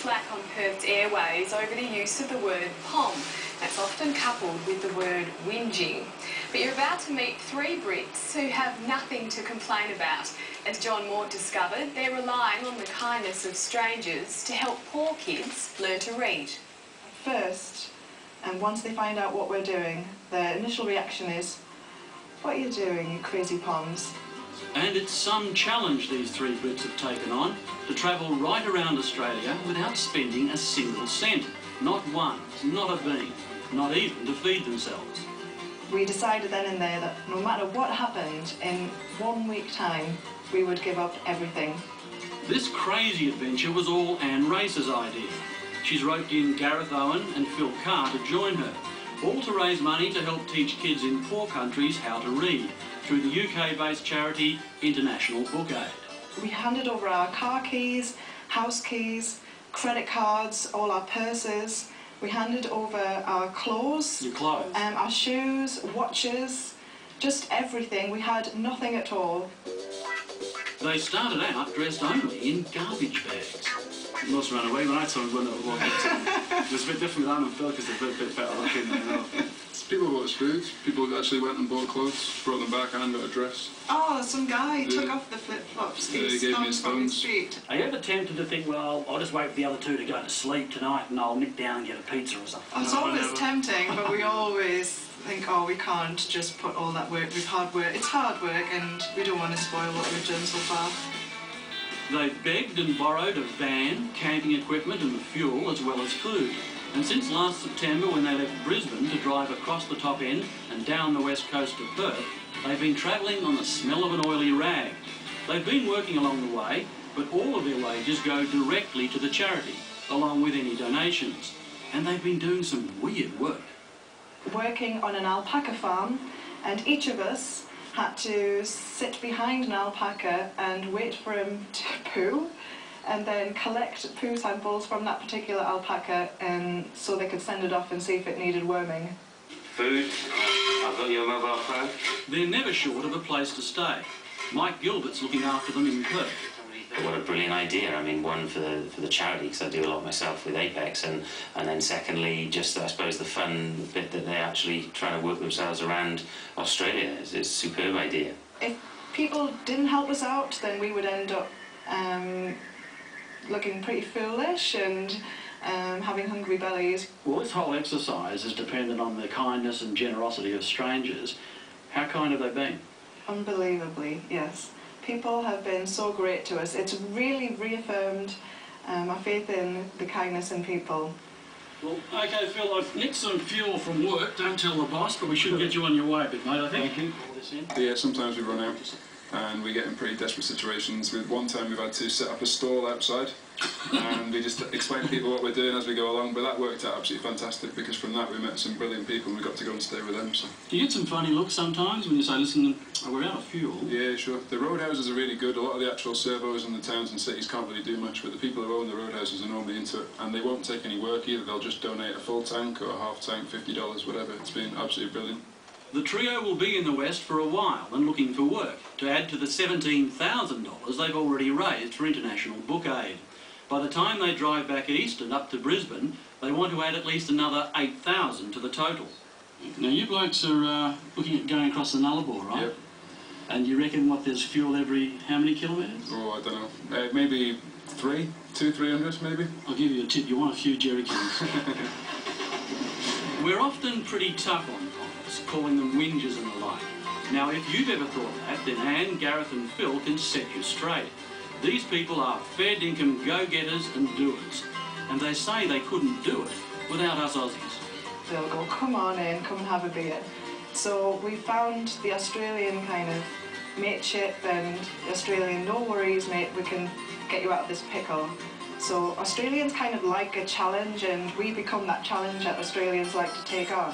slack on Perth's airways over the use of the word pom. That's often coupled with the word whinging. But you're about to meet three Brits who have nothing to complain about. As John Mort discovered, they're relying on the kindness of strangers to help poor kids learn to read. First, and once they find out what we're doing, their initial reaction is, "What are you doing, you crazy Poms?" And it's some challenge these three Brits have taken on, to travel right around Australia without spending a single cent. Not one, not a bean, not even to feed themselves. We decided then and there that no matter what happened, in 1 week time, we would give up everything. This crazy adventure was all Anne Race's idea. She's roped in Gareth Owen and Phil Carr to join her, all to raise money to help teach kids in poor countries how to read, through the UK-based charity International Book Aid. We handed over our car keys, house keys, credit cards, all our purses. We handed over our clothes, Your clothes? Our shoes, watches, just everything. We had nothing at all. They started out dressed only in garbage bags. You must run away when I saw him when I was walking. It was a bit different with Anne and Phil because they're a bit better looking, you know. People bought us food. People actually went and bought clothes, brought them back, and got a dress. Oh, some guy took off the flip-flops. He gave me his stones. Are you ever tempted to think, well, I'll just wait for the other two to go to sleep tonight and I'll nip down and get a pizza or something? Oh, it's always tempting, but we always think, oh, we can't just put all that work with hard work. It's hard work and we don't want to spoil what we've done so far. They begged and borrowed a van, camping equipment and fuel, as well as food. And since last September, when they left Brisbane to drive across the top end and down the west coast of Perth, they've been travelling on the smell of an oily rag. They've been working along the way, but all of their wages go directly to the charity, along with any donations. And they've been doing some weird work. Working on an alpaca farm, and each of us had to sit behind an alpaca and wait for him to poo, and then collect poo samples from that particular alpaca so they could send it off and see if it needed worming. Food, I've got your mobile phone. They're never short of a place to stay. Mike Gilbert's looking after them in Perth. What a brilliant idea. I mean, one for the charity, because I do a lot myself with Apex, and then secondly, just I suppose the fun bit that they're actually trying to work themselves around Australia. It's a superb idea. If people didn't help us out, then we would end up looking pretty foolish and having hungry bellies. Well, this whole exercise is dependent on the kindness and generosity of strangers. How kind have they been? Unbelievably, yes. People have been so great to us. It's really reaffirmed our faith in the kindness in people. Well, OK, Phil, I've nicked some fuel from work. Don't tell the boss, but we should get you on your way a bit, mate, I think. Thank you. Yeah, sometimes we run out and we get in pretty desperate situations. With one time we've had to set up a stall outside and we just explain to people what we're doing as we go along, but that worked out absolutely fantastic because from that we met some brilliant people and we got to go and stay with them. So. Do you get some funny looks sometimes when you say, listen, we're out of fuel? Yeah, sure. The roadhouses are really good. A lot of the actual servos in the towns and cities can't really do much, but the people who own the roadhouses are normally into it, and they won't take any work either. They'll just donate a full tank or a half tank, $50, whatever. It's been absolutely brilliant. The trio will be in the West for a while and looking for work, to add to the $17,000 they've already raised for International Book Aid. By the time they drive back east and up to Brisbane, they want to add at least another $8,000 to the total. Now, you blokes are looking at going across the Nullarbor, right? Yep. And you reckon, what, there's fuel every how many kilometres? Oh, I don't know. Maybe 300 maybe? I'll give you a tip, you want a few jerry cans. We're often pretty tough on Poms, calling them whingers and the like. Now, if you've ever thought that, then Anne, Gareth and Phil can set you straight. These people are fair dinkum go-getters and doers, and they say they couldn't do it without us Aussies. They'll go, come on in, come and have a beer. So we found the Australian kind of mateship and Australian, no worries mate, we can get you out of this pickle. So Australians kind of like a challenge, and we become that challenge that Australians like to take on.